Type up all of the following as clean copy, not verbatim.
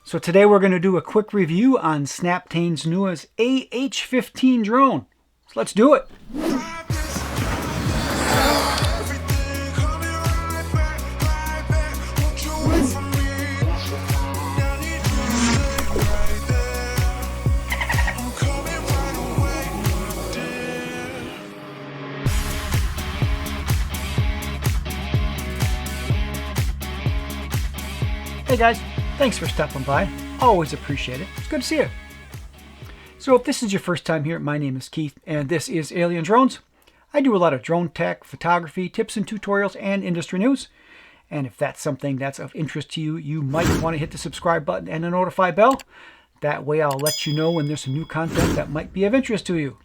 So today we're going to do a quick review on SNAPTAIN's newest AH-15 drone. So let's do it. Hey guys, thanks for stopping by. Always appreciate it. It's good to see you. So if this is your first time here, my name is Keith and this is Alien Drones. I do a lot of drone tech, photography, tips and tutorials, and industry news. And if that's something that's of interest to you, you might want to hit the subscribe button and the notify bell. That way I'll let you know when there's some new content that might be of interest to you.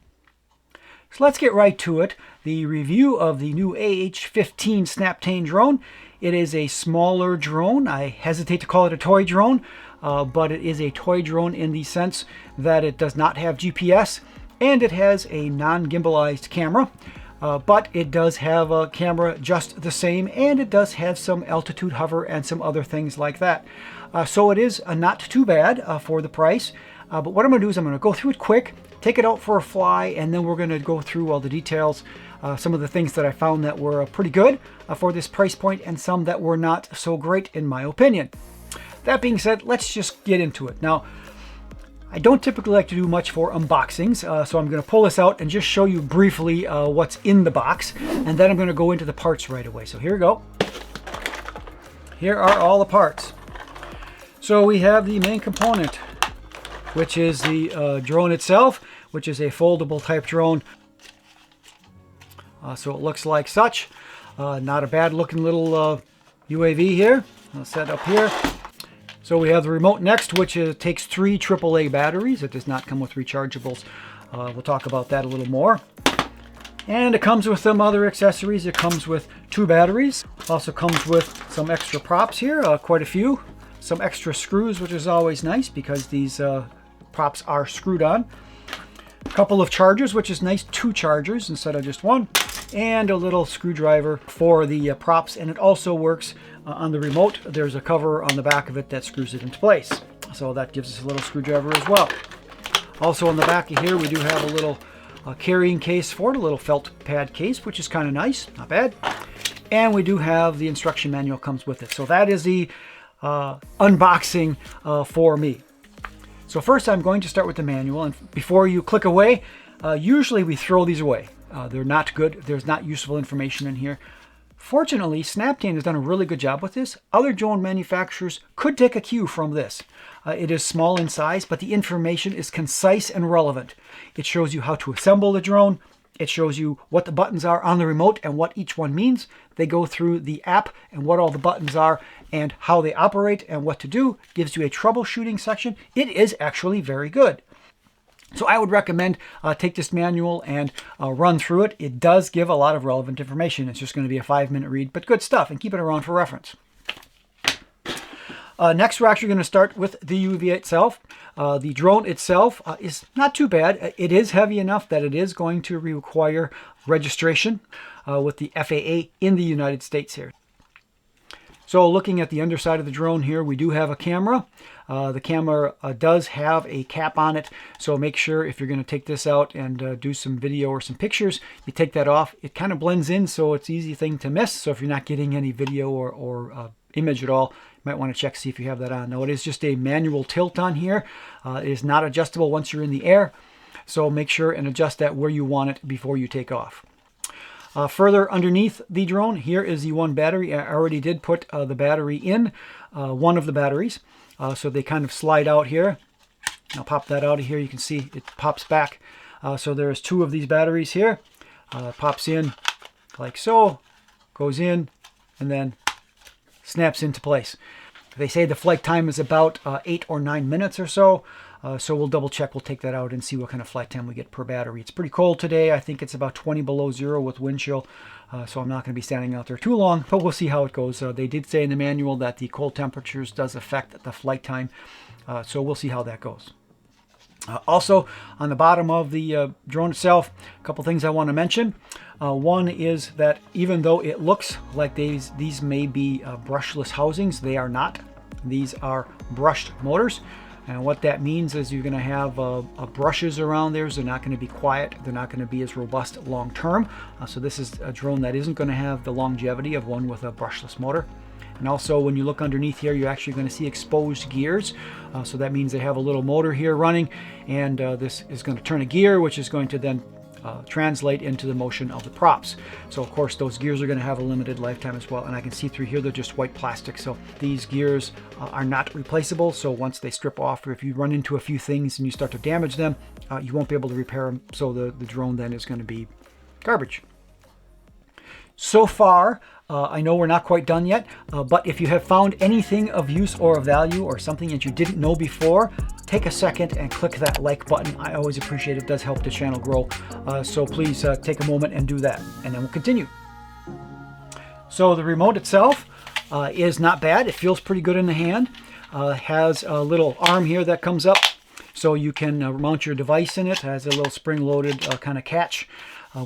So let's get right to it. The review of the new AH-15 SNAPTAIN drone. It is a smaller drone. I hesitate to call it a toy drone, but it is a toy drone in the sense that it does not have GPS and it has a non-gimbalized camera, but it does have a camera just the same, and it does have some altitude hover and some other things like that. So it is not too bad for the price, but what I'm going to do is I'm going to go through it quick, take it out for a fly, and then we're going to go through all the details. Some of the things that I found that were pretty good for this price point, and some that were not so great in my opinion. That being said, let's just get into it. Now, I don't typically like to do much for unboxings, so I'm going to pull this out and just show you briefly what's in the box, and then I'm going to go into the parts right away. So here we go. Here are all the parts. So we have the main component, which is the drone itself, which is a foldable type drone. So it looks like such. Not a bad looking little UAV here. I'll set up here. So we have the remote next, which takes 3 AAA batteries. It does not come with rechargeables. We'll talk about that a little more. And it comes with some other accessories. It comes with 2 batteries. Also comes with some extra props here, quite a few. Some extra screws, which is always nice because these props are screwed on. A couple of chargers, which is nice, 2 chargers instead of just 1, and a little screwdriver for the props, and it also works on the remote. There's a cover on the back of it that screws it into place, so that gives us a little screwdriver as well. Also on the back of here we do have a little carrying case for it, a little felt pad case, which is kind of nice, not bad. And we do have the instruction manual comes with it. So that is the unboxing for me. So first I'm going to start with the manual, and before you click away, usually we throw these away. They're not good. There's not useful information in here. Fortunately, SNAPTAIN has done a really good job with this. Other drone manufacturers could take a cue from this. It is small in size, but the information is concise and relevant. It shows you how to assemble the drone. It shows you what the buttons are on the remote and what each one means. They go through the app and what all the buttons are and how they operate and what to do. Gives you a troubleshooting section. It is actually very good. So I would recommend take this manual and run through it. It does give a lot of relevant information. It's just going to be a 5-minute read, but good stuff, and keep it around for reference. Next, we're actually going to start with the UAV itself. The drone itself is not too bad. It is heavy enough that it is going to require registration with the FAA in the United States here. So looking at the underside of the drone here, we do have a camera. The camera does have a cap on it, so make sure if you're going to take this out and do some video or some pictures, you take that off. It kind of blends in, so it's an easy thing to miss. So if you're not getting any video or image at all, you might want to check, see if you have that on. Now it is just a manual tilt on here. It is not adjustable once you're in the air, so make sure and adjust that where you want it before you take off. Further underneath the drone, here is the 1 battery. I already did put the battery in, one of the batteries. So they kind of slide out here. I'll pop that out of here. You can see it pops back. So there's 2 of these batteries here. Pops in like so, goes in, and then snaps into place. They say the flight time is about 8 or 9 minutes or so. So we'll double check. We'll take that out and see what kind of flight time we get per battery. It's pretty cold today. I think it's about 20 below 0 with wind chill. So I'm not going to be standing out there too long, but we'll see how it goes. They did say in the manual that the cold temperatures does affect the flight time. So we'll see how that goes. Also, on the bottom of the drone itself, a couple things I want to mention. One is that even though it looks like these may be brushless housings, they are not. These are brushed motors. And what that means is you're going to have brushes around there. So they're not going to be quiet. They're not going to be as robust long term. So this is a drone that isn't going to have the longevity of one with a brushless motor. And also when you look underneath here, you're actually going to see exposed gears. So that means they have a little motor here running, and this is going to turn a gear, which is going to then translate into the motion of the props. So of course those gears are going to have a limited lifetime as well, and I can see through here they're just white plastic, so these gears are not replaceable. So once they strip off, or if you run into a few things and you start to damage them, you won't be able to repair them, so the drone then is going to be garbage. So far, I know we're not quite done yet, but if you have found anything of use or of value, or something that you didn't know before, take a second and click that like button. I always appreciate it. It does help the channel grow. So please take a moment and do that, and then we'll continue. So the remote itself is not bad. It feels pretty good in the hand. Has a little arm here that comes up, so you can mount your device in it. It has a little spring-loaded kind of catch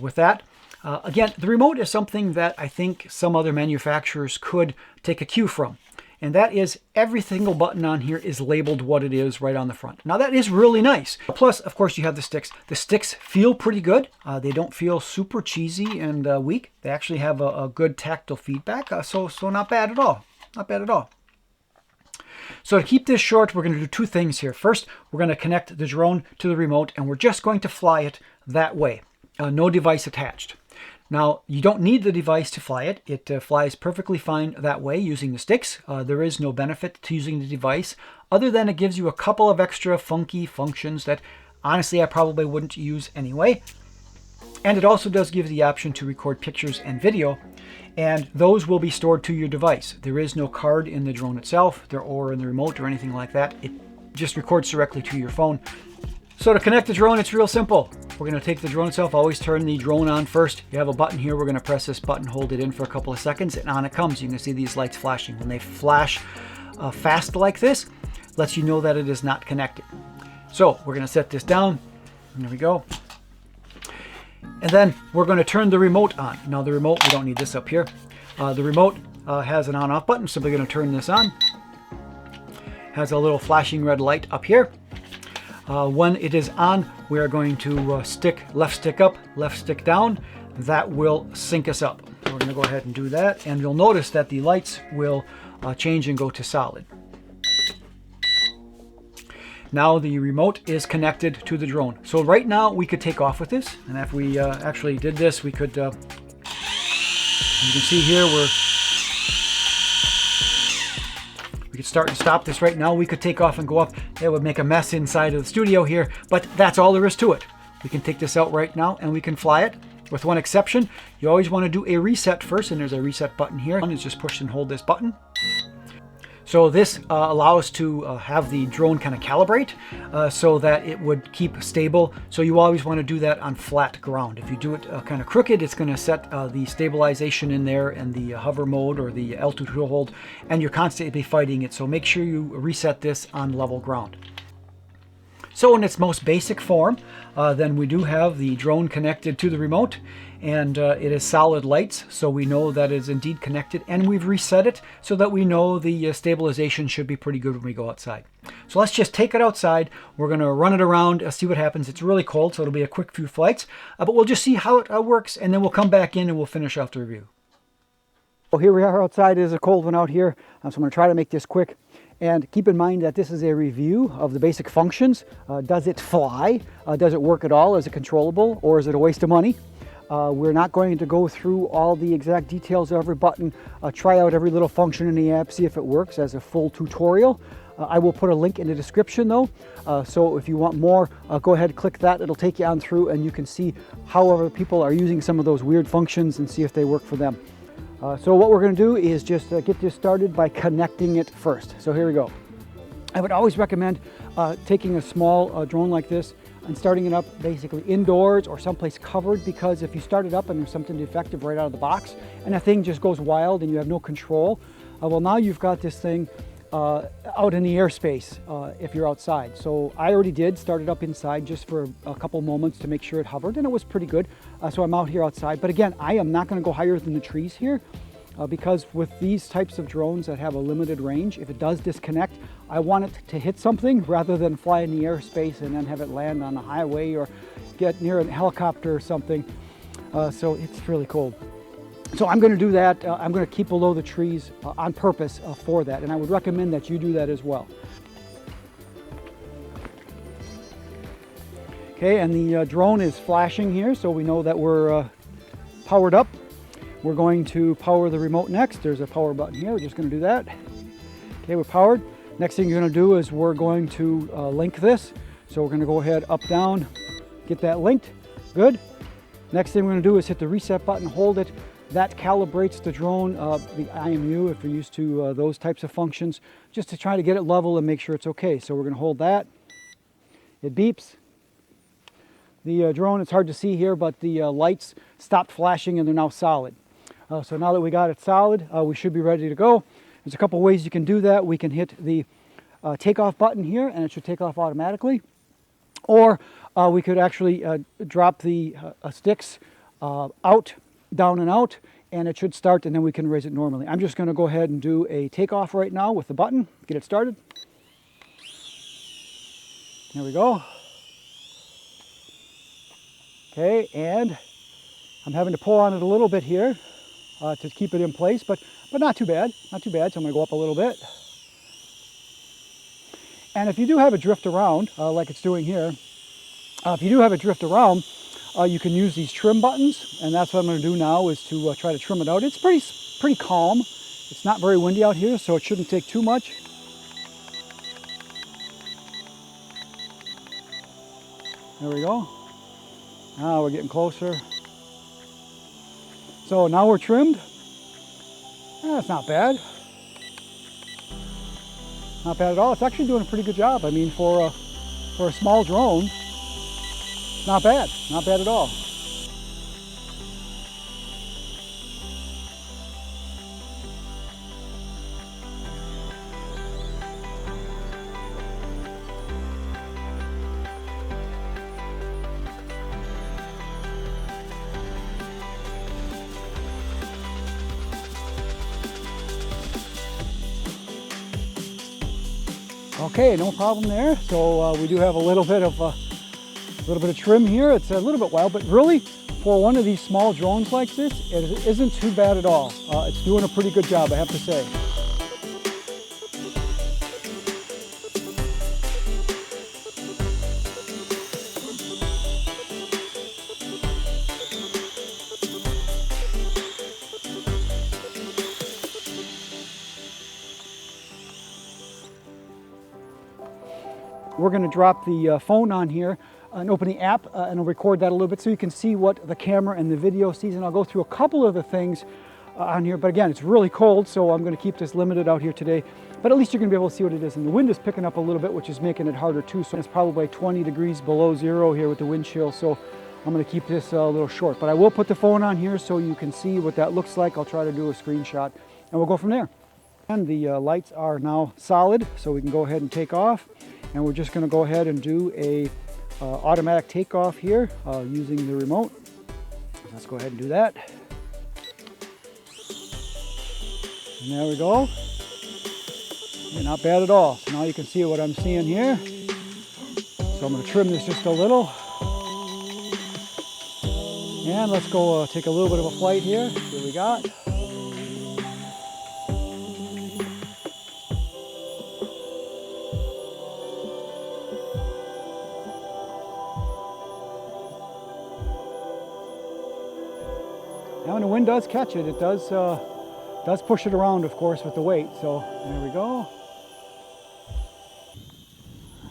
with that. Again, the remote is something that I think some other manufacturers could take a cue from. And that is, every single button on here is labeled what it is right on the front. Now that is really nice. Plus, of course, you have the sticks. The sticks feel pretty good. They don't feel super cheesy and weak. They actually have a good tactile feedback. So not bad at all. Not bad at all. So to keep this short, we're going to do two things here. First, we're going to connect the drone to the remote, and we're just going to fly it that way. No device attached. Now, you don't need the device to fly it. It flies perfectly fine that way using the sticks. There is no benefit to using the device, other than it gives you a couple of extra funky functions that, honestly, I probably wouldn't use anyway. And it also does give the option to record pictures and video, and those will be stored to your device. There is no card in the drone itself, or in the remote or anything like that. It just records directly to your phone. So to connect the drone, it's real simple. We're going to take the drone itself, always turn the drone on first. You have a button here. We're going to press this button, hold it in for a couple of seconds, and on it comes. You can see these lights flashing. When they flash fast like this, lets you know that it is not connected. So we're going to set this down. There we go. And then we're going to turn the remote on. Now the remote, we don't need this up here. The remote has an on-off button, so we're going to turn this on. Has a little flashing red light up here. When it is on, we are going to left stick up, left stick down. That will sync us up. We're going to go ahead and do that, and you'll notice that the lights will change and go to solid. Now the remote is connected to the drone. So right now we could take off with this, and if we actually did this, we could, you can see here, we could start and stop this right now. We could take off and go up. It would make a mess inside of the studio here, but that's all there is to it. We can take this out right now and we can fly it. With one exception, you always want to do a reset first, and there's a reset button here. One is just push and hold this button. So this allows to have the drone kind of calibrate so that it would keep stable. So you always want to do that on flat ground. If you do it kind of crooked, it's going to set the stabilization in there and the hover mode or the altitude hold, and you're constantly fighting it. So make sure you reset this on level ground. So in its most basic form, then we do have the drone connected to the remote, and it is solid lights, so we know that it is indeed connected, and we've reset it so that we know the stabilization should be pretty good when we go outside. So let's just take it outside. We're going to run it around, see what happens. It's really cold, so it'll be a quick few flights, but we'll just see how it works, and then we'll come back in and we'll finish off the review. Well, here we are outside. It is a cold one out here, so I'm going to try to make this quick. And keep in mind that this is a review of the basic functions. Does it fly? Does it work at all? Is it controllable, or is it a waste of money? We're not going to go through all the exact details of every button, try out every little function in the app, see if it works as a full tutorial. I will put a link in the description though, so if you want more, go ahead, click that. It'll take you on through, and you can see how other people are using some of those weird functions and see if they work for them. So what we're going to do is just get this started by connecting it first. So here we go. I would always recommend taking a small drone like this and starting it up basically indoors or someplace covered, because if you start it up and there's something defective right out of the box and the thing just goes wild and you have no control, well, now you've got this thing out in the airspace if you're outside. So I already did start it up inside just for a couple moments to make sure it hovered, and it was pretty good. So I'm out here outside, but again, I am not going to go higher than the trees here. because with these types of drones that have a limited range, if it does disconnect, I want it to hit something rather than fly in the airspace and then have it land on a highway or get near a helicopter or something. So it's really cold. So I'm going to do that. I'm going to keep below the trees on purpose for that, and I would recommend that you do that as well. Okay, and the drone is flashing here, so we know that we're powered up. We're going to power the remote next. There's a power button here. We're just going to do that. Okay, we're powered. Next thing you're going to do is we're going to link this. So we're going to go ahead, up, down, get that linked. Good. Next thing we're going to do is hit the reset button, hold it. That calibrates the drone, the IMU, if you're used to those types of functions, just to try to get it level and make sure it's okay. So we're going to hold that. It beeps. The drone, it's hard to see here, but the lights stopped flashing and they're now solid. So now that we got it solid, we should be ready to go. There's a couple ways you can do that. We can hit the takeoff button here and it should take off automatically. Or we could actually drop the sticks out, down and out, and it should start, and then we can raise it normally. I'm just going to go ahead and do a takeoff right now with the button, get it started. There we go. Okay, and I'm having to pull on it a little bit here to keep it in place, but not too bad, not too bad. So I'm going to go up a little bit. And if you do have a drift around, like it's doing here, if you do have a drift around, you can use these trim buttons, and that's what I'm going to do now, is to try to trim it out. It's pretty calm. It's not very windy out here, so it shouldn't take too much. There we go. Now we're getting closer. So now we're trimmed. That's not bad. Not bad at all. It's actually doing a pretty good job. I mean, for a small drone, not bad. Not bad at all. Okay, no problem there. So we do have a little bit of trim here. It's a little bit wild, but really for one of these small drones like this, it isn't too bad at all. It's doing a pretty good job, I have to say. We're going to drop the phone on here and open the app and I'll record that a little bit so you can see what the camera and the video sees, and I'll go through a couple of the things on here. But again, it's really cold, so I'm going to keep this limited out here today, but at least you're going to be able to see what it is. And the wind is picking up a little bit, which is making it harder too. So it's probably 20 degrees below zero here with the wind chill, so I'm going to keep this a little short. But I will put the phone on here so you can see what that looks like. I'll try to do a screenshot and we'll go from there. And the lights are now solid, so we can go ahead and take off. And we're just going to go ahead and do a automatic takeoff here using the remote. Let's go ahead and do that. And there we go. Yeah, not bad at all. So now you can see what I'm seeing here. So I'm going to trim this just a little. And let's go take a little bit of a flight here. See what we got. Now when the wind does catch it, it does push it around, of course, with the weight. So there we go.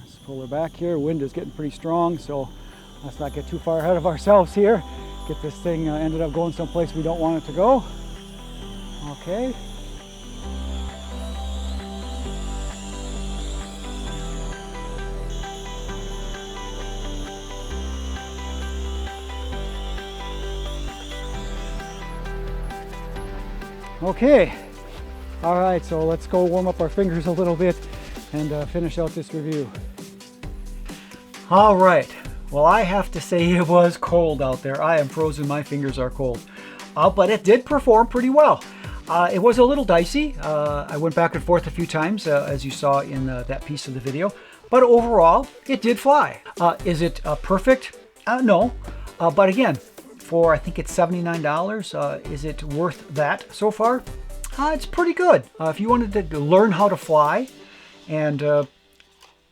Let's pull her back here. Wind is getting pretty strong, so let's not get too far ahead of ourselves here. Get this thing ended up going someplace we don't want it to go. Okay. Okay, all right, so let's go warm up our fingers a little bit and finish out this review. All right, well, I have to say it was cold out there. I am frozen, my fingers are cold, but it did perform pretty well. It was a little dicey. I went back and forth a few times, as you saw in that piece of the video. But overall, it did fly. Is it perfect? No. But again, for I think it's $79, is it worth that so far? It's pretty good. If you wanted to learn how to fly and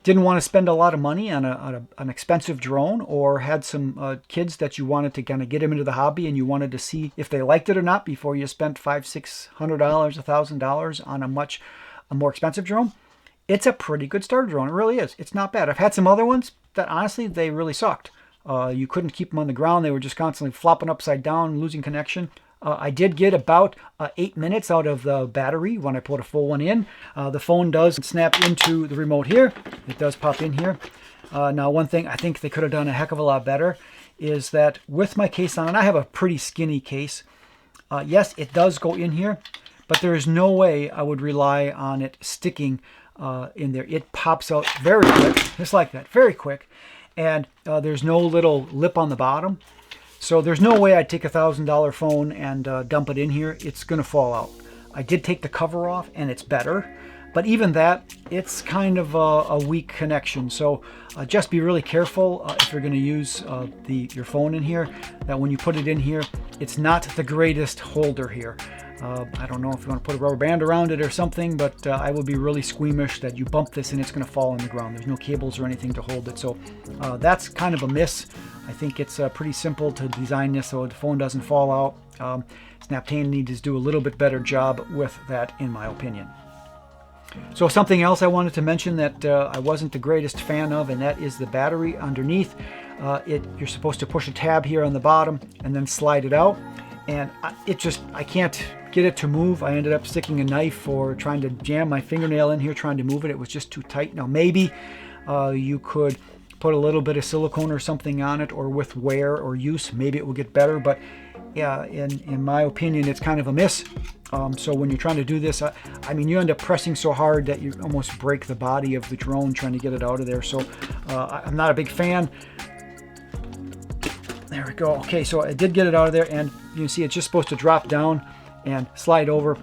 didn't want to spend a lot of money on an expensive drone, or had some kids that you wanted to kind of get them into the hobby and you wanted to see if they liked it or not before you spent $500, $600, $1,000 on a more expensive drone, it's a pretty good starter drone. It really is. It's not bad. I've had some other ones that honestly, they really sucked. You couldn't keep them on the ground. They were just constantly flopping upside down, losing connection. I did get about 8 minutes out of the battery when I put a full one in. The phone does snap into the remote here. It does pop in here. Now, one thing I think they could have done a heck of a lot better is that with my case on, and I have a pretty skinny case, yes, it does go in here, but there is no way I would rely on it sticking in there. It pops out very quick, just like that, very quick. And there's no little lip on the bottom. So there's no way I'd take a $1,000 phone and dump it in here. It's going to fall out. I did take the cover off and it's better. But even that, it's kind of a weak connection. So just be really careful if you're going to use your phone in here, that when you put it in here, it's not the greatest holder here. I don't know if you want to put a rubber band around it or something, but I would be really squeamish that you bump this and it's going to fall on the ground. There's no cables or anything to hold it. So that's kind of a miss. I think it's pretty simple to design this so the phone doesn't fall out. SNAPTAIN needs to do a little bit better job with that, in my opinion. So something else I wanted to mention that I wasn't the greatest fan of, and that is the battery underneath. You're supposed to push a tab here on the bottom and then slide it out. And I can't get it to move. I ended up sticking a knife or trying to jam my fingernail in here trying to move it. It was just too tight. Now maybe you could put a little bit of silicone or something on it, or with wear or use, maybe it will get better. But yeah, in my opinion, it's kind of a miss. So when you're trying to do this, I mean, you end up pressing so hard that you almost break the body of the drone trying to get it out of there. So I'm not a big fan. There we go. Okay, so I did get it out of there, and you can see it's just supposed to drop down and slide over.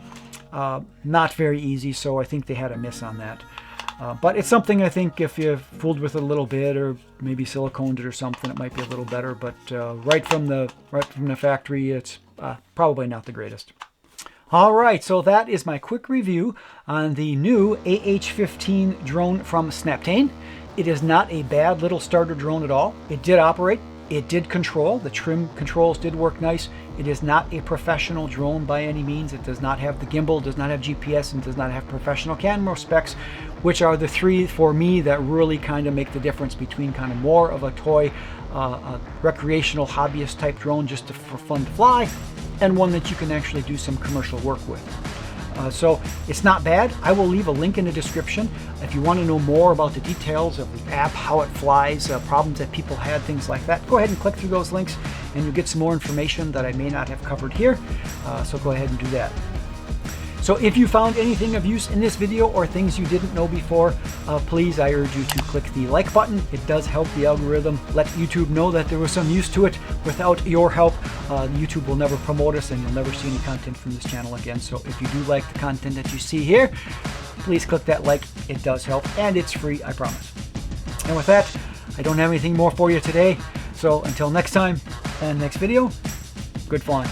Not very easy, so I think they had a miss on that. But it's something I think if you fooled with it a little bit, or maybe siliconed it or something, it might be a little better. But right from the factory, it's probably not the greatest. All right, so that is my quick review on the new AH-15 drone from SNAPTAIN. It is not a bad little starter drone at all. It did operate. It did control. The trim controls did work nice. It is not a professional drone by any means. It does not have the gimbal, does not have GPS, and does not have professional camera specs, which are the three for me that really kind of make the difference between kind of more of a toy, a recreational hobbyist type drone just for fun to fly, and one that you can actually do some commercial work with. So it's not bad. I will leave a link in the description if you want to know more about the details of the app, how it flies, problems that people had, things like that. Go ahead and click through those links and you'll get some more information that I may not have covered here. So go ahead and do that. So if you found anything of use in this video or things you didn't know before, please, I urge you to click the like button. It does help the algorithm. Let YouTube know that there was some use to it. Without your help, YouTube will never promote us and you'll never see any content from this channel again. So if you do like the content that you see here, please click that like. It does help and it's free, I promise. And with that, I don't have anything more for you today. So until next time and next video, good flying.